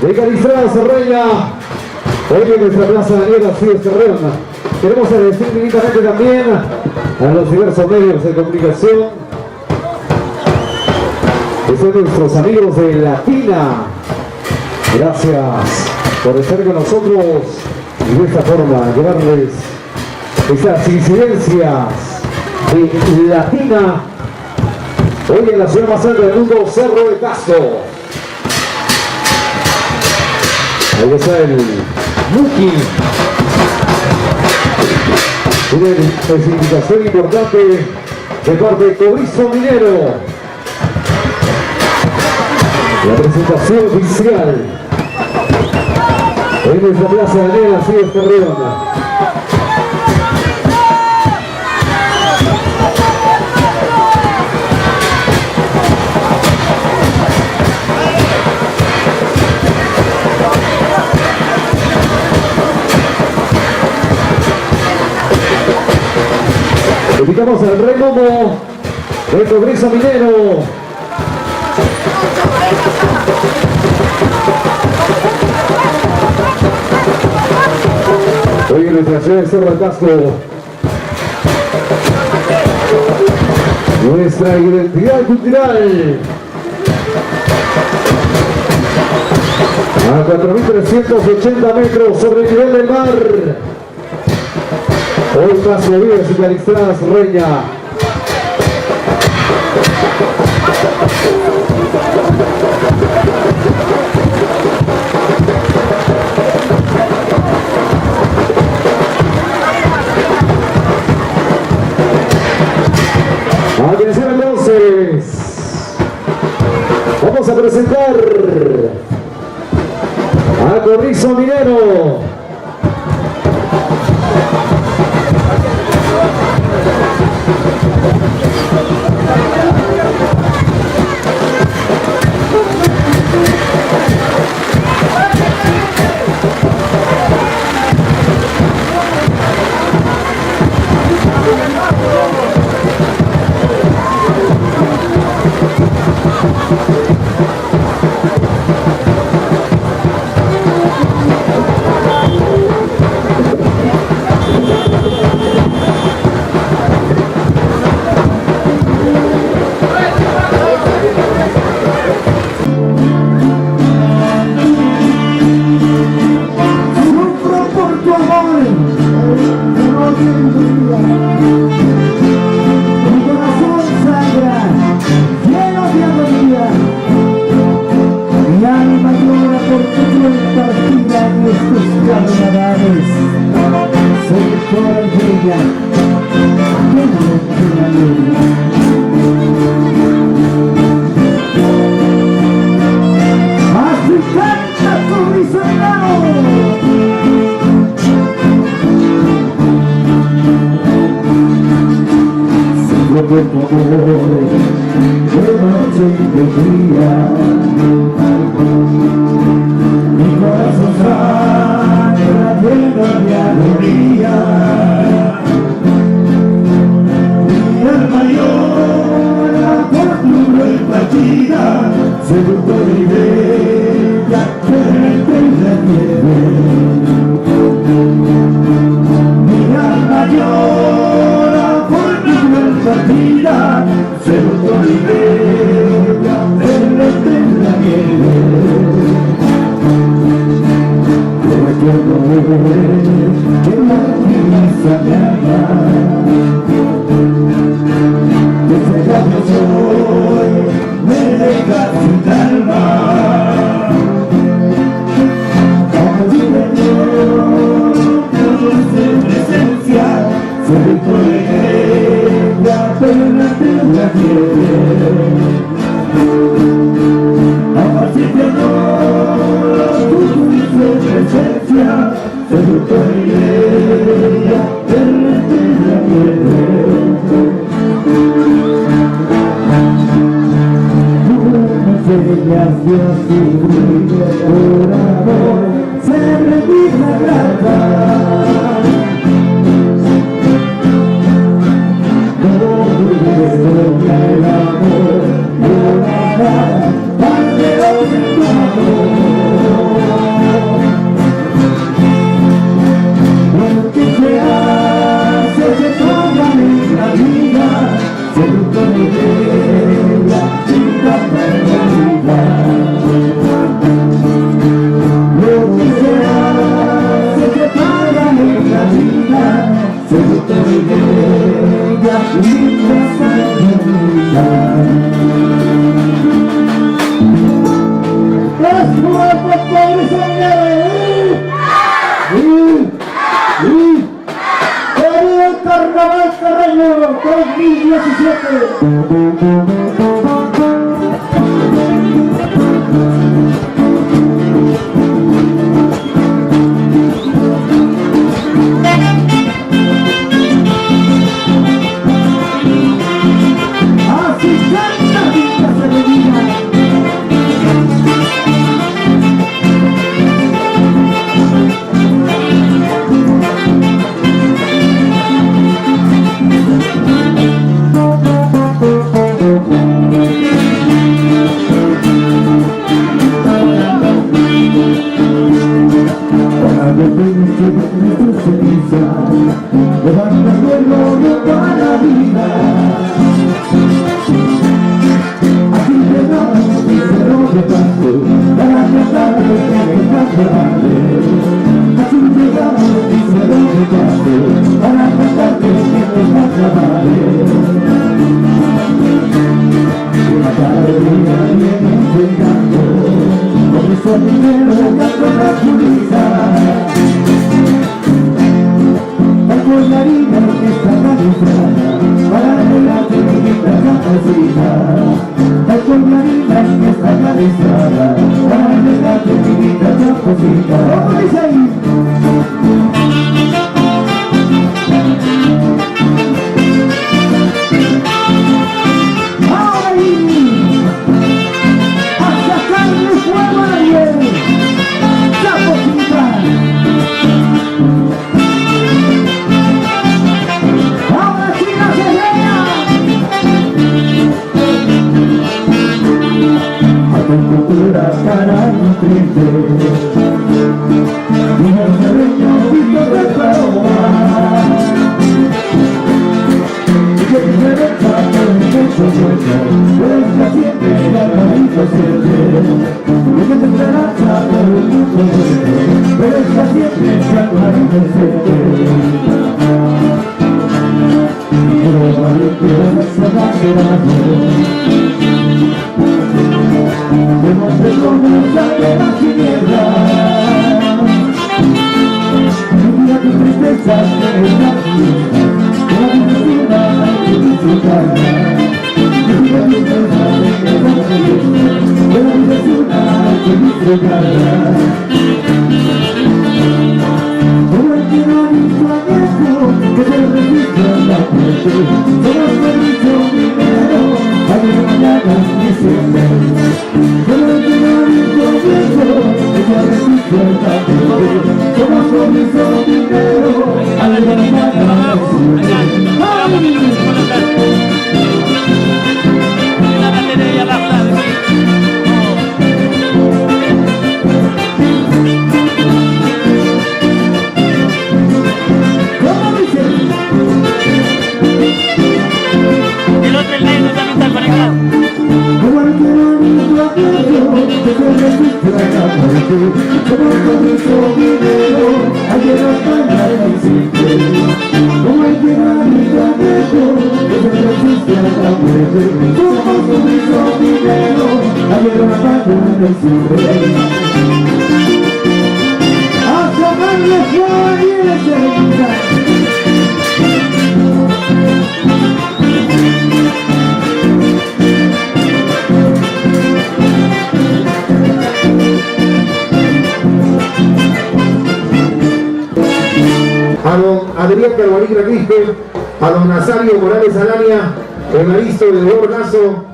de Calixtras Reña. Hoy en nuestra plaza Daniel Arcíes Terrón. Queremos agradecer infinitamente también a los diversos medios de comunicación, que son nuestros amigos de Latina. Gracias por estar con nosotros y de esta forma llevarles estas incidencias de Latina. Hoy en la ciudad más alta del mundo, Cerro de Casco. Ahí está el Muki. Una especificación importante de parte de Cobrizo Minero. La presentación oficial en nuestra plaza de Daniel Arcíes Terrón. Invitamos al Rey Momo de Cobrizo Minero. Hoy en nuestra ciudad de Cerro de Casco, nuestra identidad cultural. A 4.380 metros sobre el nivel del mar. Hoy Paso Vías y Calixtras Reña. Atención entonces. Vamos a presentar a Cobrizo Minero. Para El Carnaval Carreño 2017. Levantando el odio para la vida, así llegamos y se lo repaso para tratar de que así llegamos y se lo repaso para tratar de que una tarde viene llegando con mi sonidero gasto la pulida. Con la harina que está calibrada para relate mi capacita. Con la harina que está calibrada para relate mi capacita. ¿Cómo dice ahí? ¡Ay! ¡A sacarle fuego a alguien! ¡Capacita! Para nutriente y el terreno visto de paloma y que me deja por el pecho suelto pues la siente la cabeza siente y que te esperanza por el mundo suelto pues la siente la cabeza siente pero valiente se va quedando demuestre cómo sale la tiniebla. Mira tu tristeza que es la fiesta, que la vida hay que disfrutarla. Mira tu tristeza que es la fiesta, que la vida hay que disfrutarla. Como el que no ha visto a viejo, que se resiste a la muerte, somos felices primero, ayer mañana y siempre. Como el que no ha visto a viejo, que se resiste a la muerte, somos felices primero, ayer mañana y siempre. A don Adrián Carvalí Granife, a don Nazario Morales Alania, Evaristo de Borgazo,